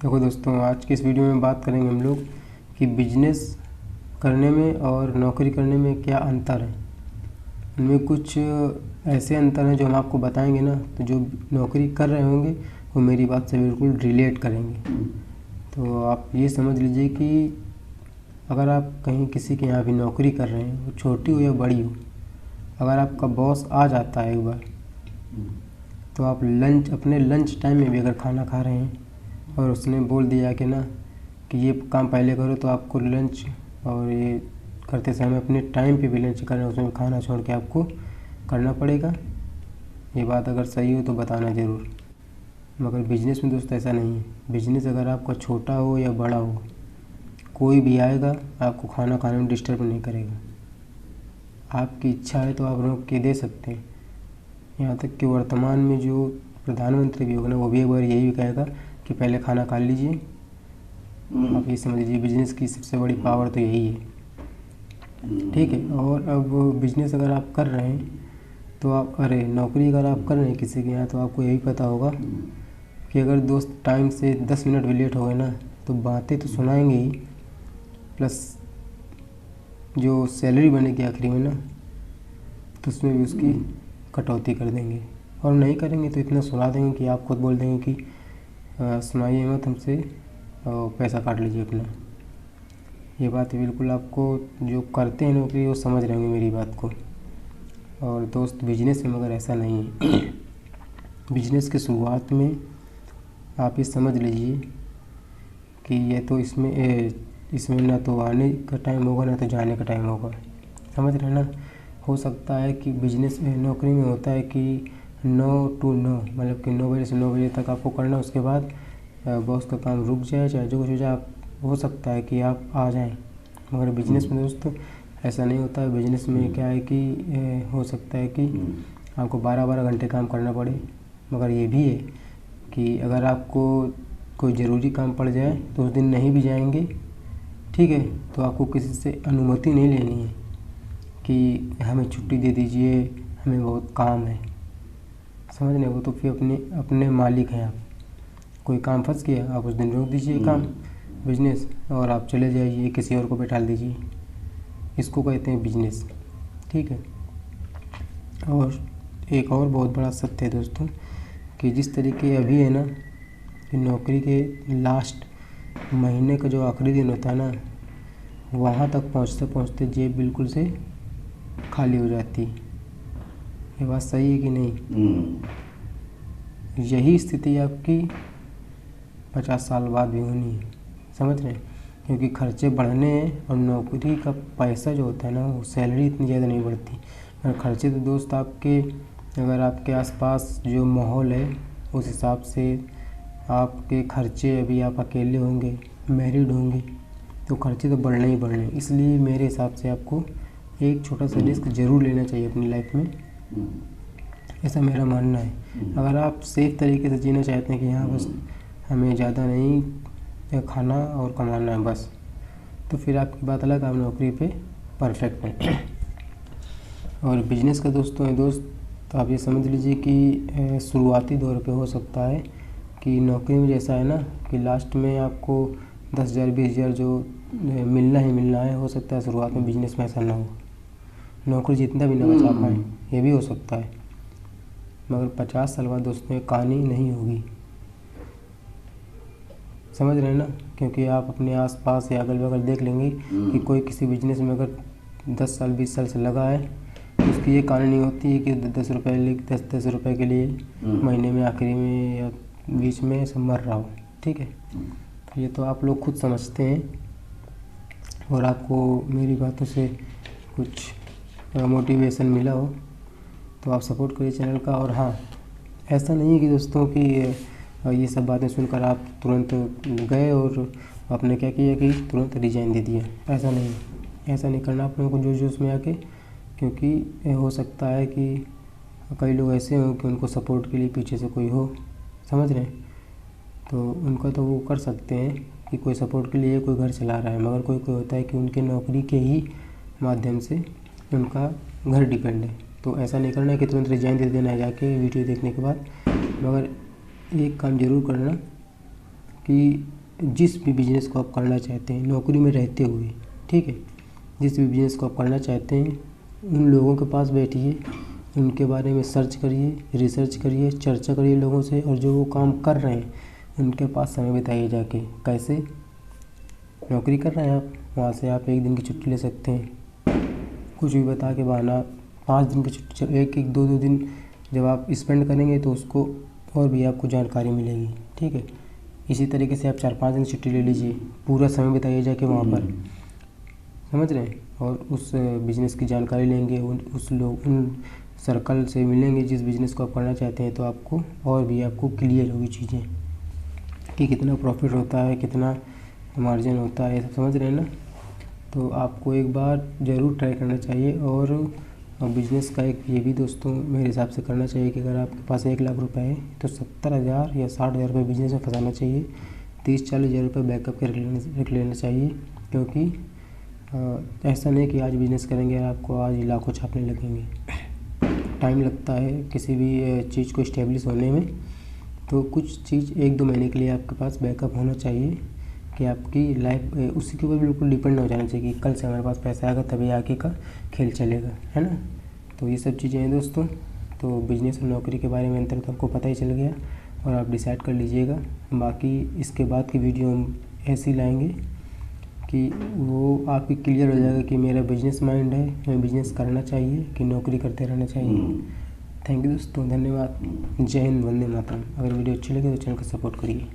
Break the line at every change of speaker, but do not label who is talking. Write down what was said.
देखो दोस्तों, आज की इस वीडियो में बात करेंगे हम लोग कि बिजनेस करने में और नौकरी करने में क्या अंतर है। इनमें कुछ ऐसे अंतर हैं जो हम आपको बताएंगे ना, तो जो नौकरी कर रहे होंगे वो मेरी बात से बिल्कुल रिलेट करेंगे। तो आप ये समझ लीजिए कि अगर आप कहीं किसी के यहाँ भी नौकरी कर रहे हैं, वो छोटी हो या बड़ी हो, अगर आपका बॉस आ जाता है एक बार, तो आप अपने लंच टाइम में भी अगर खाना खा रहे हैं और उसने बोल दिया कि ना कि ये काम पहले करो, तो आपको लंच और ये करते समय अपने टाइम पे भी लंच करना, उसमें खाना छोड़ के आपको करना पड़ेगा। ये बात अगर सही हो तो बताना ज़रूर। मगर बिजनेस में दोस्त ऐसा नहीं है। बिजनेस अगर आपका छोटा हो या बड़ा हो, कोई भी आएगा आपको खाना खाने में डिस्टर्ब नहीं करेगा। आपकी इच्छा है तो आप रोक के दे सकते हैं। यहाँ तक कि वर्तमान में जो प्रधानमंत्री भी होगा ना, वो भी एक बार यही कहेगा कि पहले खाना खा लीजिए। आप ये समझ लीजिए बिजनेस की सबसे बड़ी पावर तो यही है, ठीक है। और अब बिजनेस अगर आप कर रहे हैं तो आप नौकरी अगर आप कर रहे हैं किसी के यहाँ, तो आपको यही पता होगा कि अगर दोस्त टाइम से 10 मिनट भी लेट हो गए ना, तो बातें तो सुनाएंगे ही, प्लस जो सैलरी बनेगी आखिरी में ना, तो उसमें भी उसकी कटौती कर देंगे। और नहीं करेंगे तो इतना सुना देंगे कि आप खुद बोल देंगे कि सुनाइए मत हमसे, पैसा काट लीजिए अपना। ये बात बिल्कुल आपको जो करते हैं नौकरी वो समझ रहे होंगे मेरी बात को। और दोस्त, बिजनेस में मगर ऐसा नहीं है। बिजनेस के शुरुआत में आप ये समझ लीजिए कि ये तो इसमें ना तो आने का टाइम होगा ना तो जाने का टाइम होगा, समझ रहे हैं ना। हो सकता है कि बिजनेस में, नौकरी में होता है कि 9 to 9, मतलब कि 9 बजे से 9 बजे तक आपको करना, उसके बाद बॉस का काम रुक जाए, चाहे जो कुछ हो जाए, हो सकता है कि आप आ जाएं। मगर बिजनेस में दोस्तों ऐसा नहीं होता है। बिजनेस में क्या है कि हो सकता है कि आपको 12-12 घंटे काम करना पड़े। मगर ये भी है कि अगर आपको कोई ज़रूरी काम पड़ जाए तो उस दिन नहीं भी जाएंगे, ठीक है, तो आपको किसी से अनुमति नहीं लेनी है कि हमें छुट्टी दे दीजिए, हमें बहुत काम है, समझ रहे हो। तो फिर अपने मालिक हैं आप। कोई काम फंस गया, आप उस दिन रोक दीजिए काम, बिजनेस, और आप चले जाइए, किसी और को बैठा दीजिए। इसको कहते हैं बिजनेस, ठीक है। और एक और बहुत बड़ा सत्य है दोस्तों कि जिस तरीके अभी है ना कि नौकरी के लास्ट महीने का जो आखिरी दिन होता है ना, वहाँ तक पहुँचते पहुँचते जेब बिल्कुल से खाली हो जाती है। ये बात सही है कि नहीं? यही स्थिति आपकी 50 साल बाद भी होनी है, समझ रहे हैं। क्योंकि खर्चे बढ़ने हैं और नौकरी का पैसा जो होता है ना, वो सैलरी इतनी ज़्यादा नहीं बढ़ती। और खर्चे तो दोस्त आपके, अगर आपके आसपास जो माहौल है उस हिसाब से आपके खर्चे, अभी आप अकेले होंगे, मैरिड होंगे, तो खर्चे तो बढ़ने ही बढ़ने। इसलिए मेरे हिसाब से आपको एक छोटा सा रिस्क ज़रूर लेना चाहिए अपनी लाइफ में, ऐसा मेरा मानना है। अगर आप सेफ तरीके से जीना चाहते हैं कि हाँ बस हमें ज़्यादा नहीं खाना और कमाना है बस, तो फिर आपकी बात अलग, आप नौकरी पे परफेक्ट हैं। और बिजनेस का दोस्तों है दोस्त, तो आप ये समझ लीजिए कि शुरुआती दौर पे हो सकता है कि नौकरी में जैसा है ना कि लास्ट में आपको 10,000 20,000 जो मिलना ही मिलना है, हो सकता है शुरुआत में बिजनेस में ऐसा ना हो, नौकरी जितना भी ना बचा पाएँ, ये भी हो सकता है। मगर 50 साल बाद दोस्तों ये कहानी नहीं होगी, समझ रहे हैं ना। क्योंकि आप अपने आसपास या अगल बगल देख लेंगे कि कोई किसी बिजनेस में अगर 10 साल 20 साल से लगा है, उसकी ये कहानी नहीं होती है कि 10 रुपये के लिए महीने में आखिरी में या बीच में सब मर रहा हो, ठीक है। तो ये तो आप लोग खुद समझते हैं और आपको मेरी बातों से कुछ मोटिवेशन मिला हो तो आप सपोर्ट करिए चैनल का। और हाँ, ऐसा नहीं है कि दोस्तों कि ये सब बातें सुनकर आप तुरंत गए और आपने क्या किया कि तुरंत रिजाइन दे दिया, ऐसा नहीं। ऐसा नहीं करना आप लोगों को जोश जोश में आके, क्योंकि हो सकता है कि कई लोग ऐसे हों कि उनको सपोर्ट के लिए पीछे से कोई हो, समझ रहे हैं, तो उनका तो वो कर सकते हैं कि कोई सपोर्ट के लिए कोई घर चला रहा है। मगर कोई कोई होता है कि उनके नौकरी के ही माध्यम से उनका घर डिपेंड है, तो ऐसा नहीं करना है कि तुरंत रिजाइन दे देना है जाके वीडियो देखने के बाद। मगर एक काम ज़रूर करना कि जिस भी बिज़नेस को आप करना चाहते हैं नौकरी में रहते हुए, ठीक है, जिस भी बिज़नेस को आप करना चाहते हैं उन लोगों के पास बैठिए, उनके बारे में सर्च करिए, रिसर्च करिए, चर्चा करिए लोगों से, और जो वो काम कर रहे हैं उनके पास समय बिताइए जाके। कैसे? नौकरी कर रहे हैं आप, वहाँ से आप 1 दिन की छुट्टी ले सकते हैं, कुछ भी बता के बहाना 5 दिन की छुट्टी, 1-1, 2-2 दिन जब आप स्पेंड करेंगे तो उसको और भी आपको जानकारी मिलेगी, ठीक है। इसी तरीके से आप 4-5 दिन छुट्टी ले लीजिए, पूरा समय बिताइए जाके वहाँ पर, समझ रहे हैं, और उस बिज़नेस की जानकारी लेंगे, उन सर्कल से मिलेंगे जिस बिज़नेस को आप करना चाहते हैं, तो आपको और भी आपको क्लियर होगी चीज़ें कि कितना प्रॉफिट होता है, कितना मार्जिन होता है, सब समझ रहे हैं ना। तो आपको एक बार ज़रूर ट्राई करना चाहिए। और बिज़नेस का एक ये भी दोस्तों मेरे हिसाब से करना चाहिए कि अगर आपके पास 1 लाख रुपए है तो 70,000 या 60,000 रुपये बिज़नेस में फंसाना चाहिए, 30-40 हज़ार रुपये बैकअप के रख लेना चाहिए, क्योंकि ऐसा नहीं कि आज बिज़नेस करेंगे आपको आज लाखों छापने लगेंगे। टाइम लगता है किसी भी चीज़ को इस्टेब्लिश होने में, तो कुछ चीज़ 1-2 महीने के लिए आपके पास बैकअप होना चाहिए कि आपकी लाइफ उसी के ऊपर बिल्कुल डिपेंड हो जाना चाहिए कि कल से हमारे पास पैसा आएगा तभी आगे का खेल चलेगा, है ना। तो ये सब चीज़ें हैं दोस्तों। तो बिज़नेस और नौकरी के बारे में अंतर तो आपको पता ही चल गया और आप डिसाइड कर लीजिएगा। बाकी इसके बाद की वीडियो हम ऐसी लाएंगे कि वो आपकी क्लियर हो जाएगा कि मेरा बिज़नेस माइंड है, हमें बिज़नेस करना चाहिए कि नौकरी करते रहना चाहिए। थैंक यू दोस्तों, धन्यवाद। जय हिंद, वंदे मातरम। अगर वीडियो अच्छी लगे तो चैनल को सपोर्ट करिए।